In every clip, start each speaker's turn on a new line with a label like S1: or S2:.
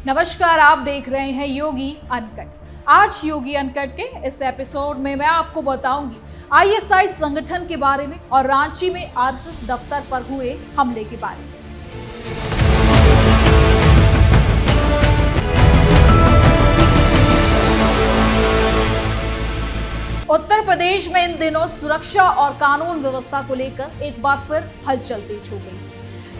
S1: नमस्कार, आप देख रहे हैं योगी अनकट। आज योगी अनकट के इस एपिसोड में मैं आपको बताऊंगी आईएसआई संगठन के बारे में और रांची में आरएसएस दफ्तर पर हुए हमले के बारे में। उत्तर प्रदेश में इन दिनों सुरक्षा और कानून व्यवस्था को लेकर एक बार फिर हलचल तेज हो गई।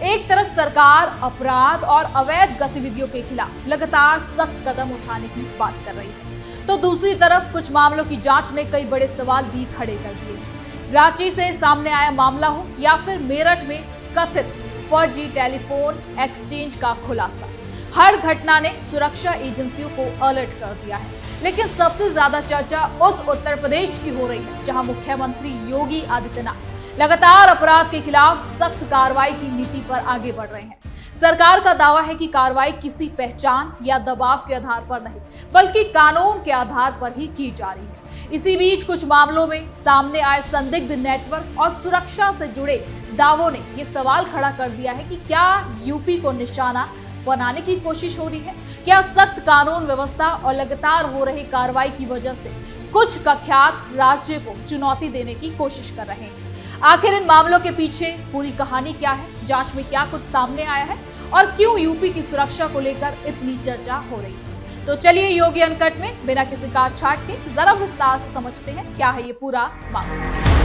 S1: एक तरफ सरकार अपराध और अवैध गतिविधियों के खिलाफ लगातार सख्त कदम उठाने की बात कर रही है, तो दूसरी तरफ कुछ मामलों की जांच ने कई बड़े सवाल भी खड़े कर दिए। रांची से सामने आया मामला हो या फिर मेरठ में कथित फर्जी टेलीफोन एक्सचेंज का खुलासा, हर घटना ने सुरक्षा एजेंसियों को अलर्ट कर दिया है। लेकिन सबसे ज्यादा चर्चा उस उत्तर प्रदेश की हो रही है जहां मुख्यमंत्री योगी आदित्यनाथ लगातार अपराध के खिलाफ सख्त कार्रवाई की नीति पर आगे बढ़ रहे हैं। सरकार का दावा है कि कार्रवाई किसी पहचान या दबाव के आधार पर नहीं, बल्कि कानून के आधार पर ही की जा रही है। इसी बीच कुछ मामलों में सामने आए संदिग्ध नेटवर्क और सुरक्षा से जुड़े दावों ने ये सवाल खड़ा कर दिया है कि क्या यूपी को निशाना बनाने की कोशिश हो रही है? क्या सख्त कानून व्यवस्था और लगातार हो रही कार्रवाई की वजह से कुछ कुख्यात राज्य को चुनौती देने की कोशिश कर रहे हैं? आखिर इन मामलों के पीछे पूरी कहानी क्या है, जांच में क्या कुछ सामने आया है और क्यों यूपी की सुरक्षा को लेकर इतनी चर्चा हो रही है? तो चलिए योगी अनकट में बिना किसी काट छाट के जरा विस्तार से समझते हैं क्या है ये पूरा मामला।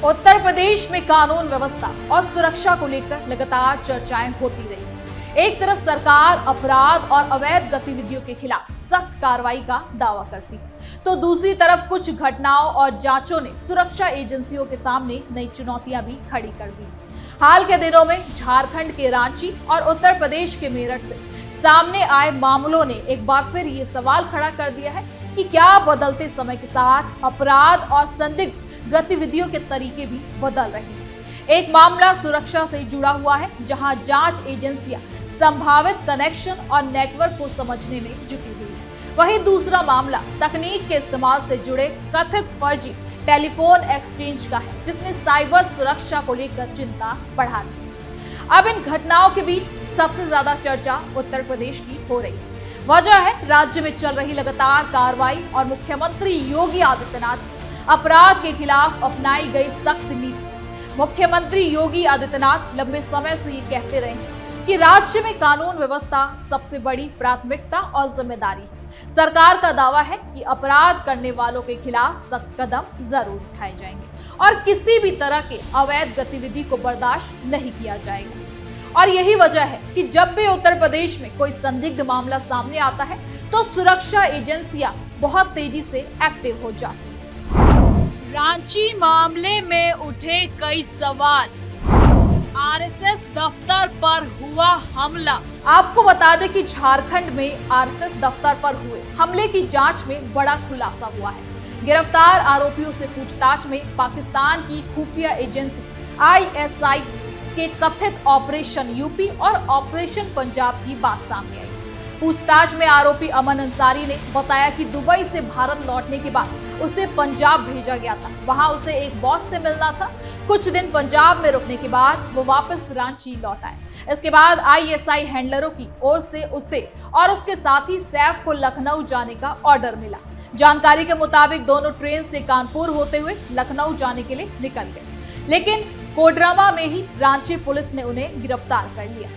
S1: उत्तर प्रदेश में कानून व्यवस्था और सुरक्षा को लेकर लगातार चर्चाएं होती रही। एक तरफ सरकार अपराध और अवैध गतिविधियों के खिलाफ सख्त कार्रवाई का दावा करती है, तो दूसरी तरफ कुछ घटनाओं और जांचों ने सुरक्षा एजेंसियों के सामने नई चुनौतियां भी खड़ी कर दी। हाल के दिनों में झारखंड के रांची और उत्तर प्रदेश के मेरठ से सामने आए मामलों ने एक बार फिर ये सवाल खड़ा कर दिया है कि क्या बदलते समय के साथ अपराध और संदिग्ध गतिविधियों के तरीके भी बदल रहे हैं। एक मामला सुरक्षा से जुड़ा हुआ है, जहां जांच एजेंसियां संभावित कनेक्शन और नेटवर्क को समझने में जुटी हुई है। वहीं दूसरा मामला तकनीक के इस्तेमाल से जुड़े कथित फर्जी टेलीफोन एक्सचेंज का है, जिसने साइबर सुरक्षा को लेकर चिंता बढ़ा दी। अब इन घटनाओं के बीच सबसे ज्यादा चर्चा उत्तर प्रदेश की हो रही है। वजह है राज्य में चल रही लगातार कार्रवाई और मुख्यमंत्री योगी आदित्यनाथ अपराध के खिलाफ अपनाई गई सख्त नीति। मुख्यमंत्री योगी आदित्यनाथ लंबे समय से ये कहते रहे हैं कि राज्य में कानून व्यवस्था सबसे बड़ी प्राथमिकता और जिम्मेदारी है। सरकार का दावा है कि अपराध करने वालों के खिलाफ सख्त कदम जरूर उठाए जाएंगे और किसी भी तरह के अवैध गतिविधि को बर्दाश्त नहीं किया जाएगा। और यही वजह है कि जब भी उत्तर प्रदेश में कोई संदिग्ध मामला सामने आता है तो सुरक्षा एजेंसियां बहुत तेजी से एक्टिव हो जाती हैं। रांची मामले में उठे कई सवाल, आरएसएस दफ्तर पर हुआ हमला। आपको बता दें कि झारखंड में आरएसएस दफ्तर पर हुए हमले की जांच में बड़ा खुलासा हुआ है। गिरफ्तार आरोपियों से पूछताछ में पाकिस्तान की खुफिया एजेंसी आईएसआई के कथित ऑपरेशन यूपी और ऑपरेशन पंजाब की बात सामने आई। पूछताछ में आरोपी अमन अंसारी ने बताया कि दुबई से भारत लौटने के बाद उसे पंजाब भेजा गया था। वहां उसे एक बॉस से मिलना था। कुछ दिन पंजाब में रुकने के बाद वो वापस रांची लौट आए। इसके बाद आईएसआई हैंडलरों की ओर से उसे और उसके साथी सैफ को लखनऊ जाने का ऑर्डर मिला। जानकारी के मुताबिक दोनों ट्रेन से कानपुर होते हुए लखनऊ जाने के लिए निकल गए, लेकिन कोडरमा में ही रांची पुलिस ने उन्हें गिरफ्तार कर लिया।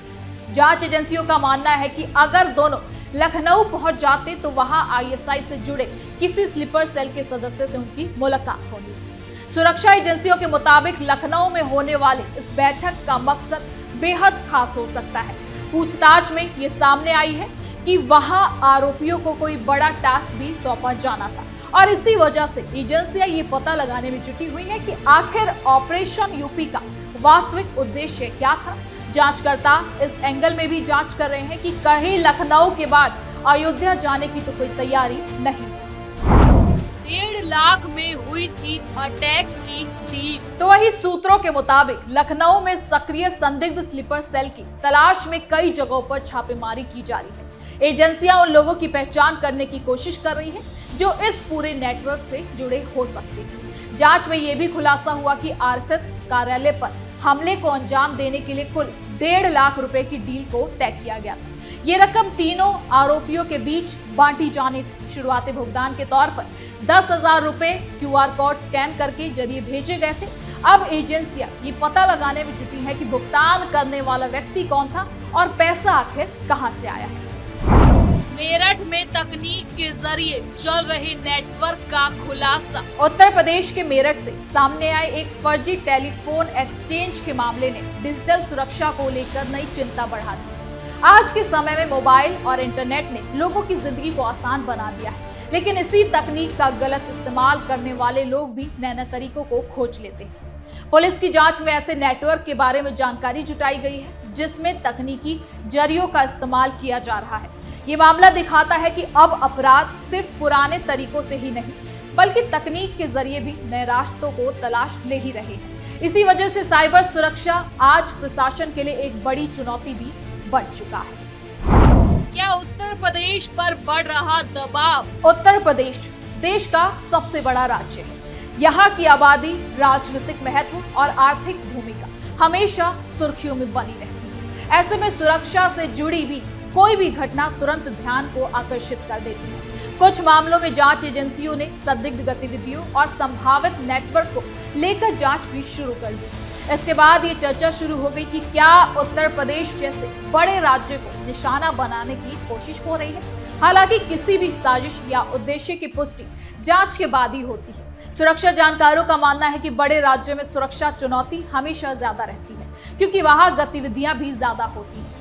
S1: जांच एजेंसियों का मानना है कि अगर दोनों लखनऊ पहुंच जाते तो वहां आईएसआई से जुड़े किसी स्लीपर सेल के सदस्य से उनकी मुलाकात होनी। सुरक्षा एजेंसियों के मुताबिक लखनऊ में होने वाले इस बैठक का मकसद बेहद खास हो सकता है। पूछताछ में ये सामने आई है कि वहां आरोपियों को कोई बड़ा टास्क भी सौंपा जाना था और इसी वजह से एजेंसियां ये पता लगाने में जुटी हुई है कि आखिर ऑपरेशन यूपी का वास्तविक उद्देश्य क्या था। जांचकर्ता इस एंगल में भी जांच कर रहे हैं कि कहीं लखनऊ के बाद अयोध्या जाने की तो कोई तैयारी नहीं। 1.5 लाख में हुई थी अटैक की डील। तो वही सूत्रों के मुताबिक लखनऊ में सक्रिय संदिग्ध स्लीपर सेल की तलाश में कई जगहों पर छापेमारी की जा रही है। एजेंसियां उन लोगों की पहचान करने की कोशिश कर रही है जो इस पूरे नेटवर्क से जुड़े हो सकते हैं। जांच में यह भी खुलासा हुआ कि आरएसएस कार्यालय पर हमले को अंजाम देने के लिए कुल 1.5 लाख रुपए की डील को तय किया गया था। ये रकम तीनों आरोपियों के बीच बांटी जानी थी। शुरुआती भुगतान के तौर पर 10,000 रुपए QR कोड स्कैन करके जरिए भेजे गए थे। अब एजेंसियां ये पता लगाने में जुटी है कि भुगतान करने वाला व्यक्ति कौन था और पैसा आखिर कहां से आया है। मेरठ में तकनीक के जरिए चल रहे नेटवर्क का खुलासा। उत्तर प्रदेश के मेरठ से सामने आए एक फर्जी टेलीफोन एक्सचेंज के मामले ने डिजिटल सुरक्षा को लेकर नई चिंता बढ़ा दी। आज के समय में मोबाइल और इंटरनेट ने लोगों की जिंदगी को आसान बना दिया है, लेकिन इसी तकनीक का गलत इस्तेमाल करने वाले लोग भी नए तरीकों को खोज लेते हैं। पुलिस की जांच में ऐसे नेटवर्क के बारे में जानकारी जुटाई गई है जिसमें तकनीकी जरियों का इस्तेमाल किया जा रहा है। ये मामला दिखाता है कि अब अपराध सिर्फ पुराने तरीकों से ही नहीं बल्कि तकनीक के जरिए भी नए रास्तों को तलाश ले ही रहे हैं। इसी वजह से साइबर सुरक्षा आज प्रशासन के लिए एक बड़ी चुनौती भी बन चुका है। क्या उत्तर प्रदेश पर बढ़ रहा दबाव? उत्तर प्रदेश देश का सबसे बड़ा राज्य है। यहाँ की आबादी, राजनीतिक महत्व और आर्थिक भूमिका हमेशा सुर्खियों में बनी रहती है। ऐसे में सुरक्षा से जुड़ी भी कोई भी घटना तुरंत ध्यान को आकर्षित कर देती है। कुछ मामलों में जांच एजेंसियों ने संदिग्ध गतिविधियों और संभावित नेटवर्क को लेकर जांच भी शुरू कर दी। इसके बाद ये चर्चा शुरू हो गई कि क्या उत्तर प्रदेश जैसे बड़े राज्य को निशाना बनाने की कोशिश हो रही है। हालांकि किसी भी साजिश या उद्देश्य की पुष्टि जांच के बाद ही होती है। सुरक्षा जानकारों का मानना है कि बड़े राज्य में सुरक्षा चुनौती हमेशा ज्यादा रहती है क्योंकि वहां गतिविधियां भी ज्यादा होती हैं।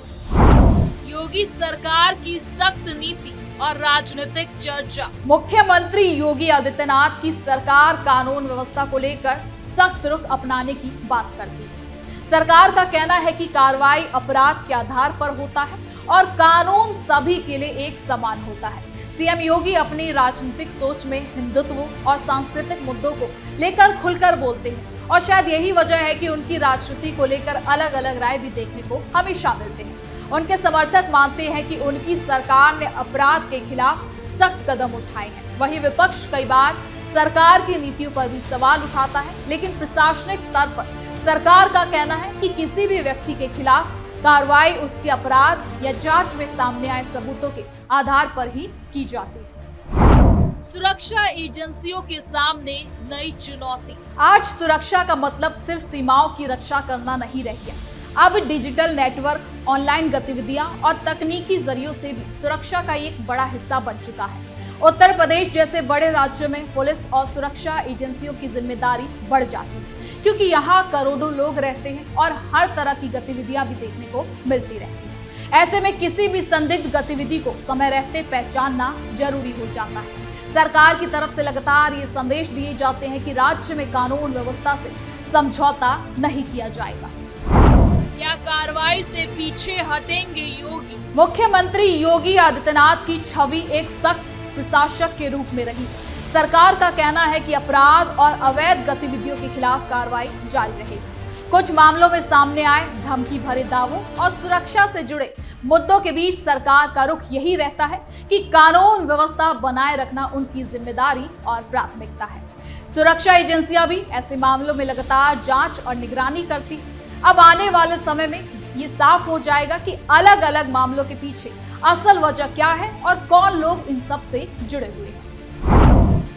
S1: योगी सरकार की सख्त नीति और राजनीतिक चर्चा। मुख्यमंत्री योगी आदित्यनाथ की सरकार कानून व्यवस्था को लेकर सख्त रुख अपनाने की बात करती है। सरकार का कहना है कि कार्रवाई अपराध के आधार पर होता है और कानून सभी के लिए एक समान होता है। सीएम योगी अपनी राजनीतिक सोच में हिंदुत्व और सांस्कृतिक मुद्दों को लेकर खुलकर बोलते हैं और शायद यही वजह है कि उनकी राजनीति को लेकर अलग अलग राय भी देखने को हमेशा मिलते हैं। उनके समर्थक मानते हैं कि उनकी सरकार ने अपराध के खिलाफ सख्त कदम उठाए हैं। वहीं विपक्ष कई बार सरकार की नीतियों पर भी सवाल उठाता है, लेकिन प्रशासनिक स्तर पर सरकार का कहना है कि किसी भी व्यक्ति के खिलाफ कार्रवाई उसके अपराध या जांच में सामने आए सबूतों के आधार पर ही की जाती है। सुरक्षा एजेंसियों के सामने नई चुनौती। आज सुरक्षा का मतलब सिर्फ सीमाओं की रक्षा करना नहीं रह गया। अब डिजिटल नेटवर्क, ऑनलाइन गतिविधियां और तकनीकी जरियों से भी सुरक्षा का एक बड़ा हिस्सा बन चुका है। उत्तर प्रदेश जैसे बड़े राज्यों में पुलिस और सुरक्षा एजेंसियों की जिम्मेदारी बढ़ जाती है क्योंकि यहाँ करोड़ों लोग रहते हैं और हर तरह की गतिविधियां भी देखने को मिलती रहती हैं। ऐसे में किसी भी संदिग्ध गतिविधि को समय रहते पहचानना जरूरी हो जाता है। सरकार की तरफ से लगातार ये संदेश दिए जाते हैं कि राज्य में कानून व्यवस्था से समझौता नहीं किया जाएगा। क्या कार्रवाई से पीछे हटेंगे योगी? मुख्यमंत्री योगी आदित्यनाथ की छवि एक सख्त प्रशासक के रूप में रही। सरकार का कहना है कि अपराध और अवैध गतिविधियों के खिलाफ कार्रवाई जारी रहेगी। कुछ मामलों में सामने आए धमकी भरे दावों और सुरक्षा से जुड़े मुद्दों के बीच सरकार का रुख यही रहता है कि कानून व्यवस्था बनाए रखना उनकी जिम्मेदारी और प्राथमिकता है। सुरक्षा एजेंसियां भी ऐसे मामलों में लगातार जांच और निगरानी करती है। अब आने वाले समय में ये साफ हो जाएगा कि अलग अलग मामलों के पीछे असल वजह क्या है और कौन लोग इन सब से जुड़े हुए हैं।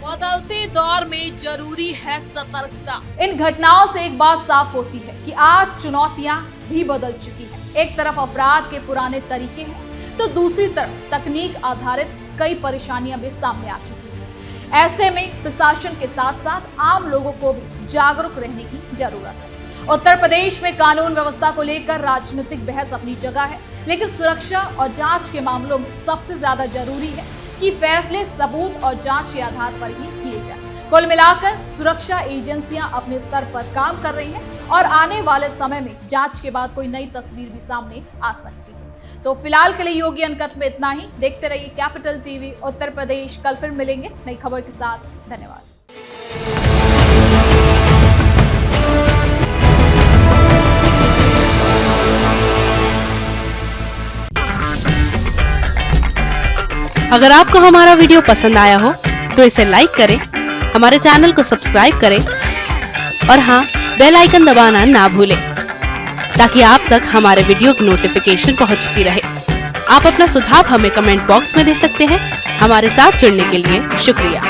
S1: बदलते दौर में जरूरी है सतर्कता। इन घटनाओं से एक बात साफ होती है कि आज चुनौतियां भी बदल चुकी हैं। एक तरफ अपराध के पुराने तरीके हैं तो दूसरी तरफ तकनीक आधारित कई परेशानियां भी सामने आ चुकी हैं। ऐसे में प्रशासन के साथ साथ आम लोगों को भी जागरूक रहने की जरूरत है। उत्तर प्रदेश में कानून व्यवस्था को लेकर राजनीतिक बहस अपनी जगह है, लेकिन सुरक्षा और जांच के मामलों में सबसे ज्यादा जरूरी है कि फैसले सबूत और जांच के आधार पर ही किए जाएं। कुल मिलाकर सुरक्षा एजेंसियां अपने स्तर पर काम कर रही हैं और आने वाले समय में जांच के बाद कोई नई तस्वीर भी सामने आ सकती है। तो फिलहाल के लिए योगी अनकट में इतना ही। देखते रहिए कैपिटल टीवी उत्तर प्रदेश। कल फिर मिलेंगे नई खबर के साथ। धन्यवाद।
S2: अगर आपको हमारा वीडियो पसंद आया हो तो इसे लाइक करें, हमारे चैनल को सब्सक्राइब करें और हाँ, बेल आइकन दबाना ना भूलें ताकि आप तक हमारे वीडियो की नोटिफिकेशन पहुंचती रहे। आप अपना सुझाव हमें कमेंट बॉक्स में दे सकते हैं। हमारे साथ जुड़ने के लिए शुक्रिया।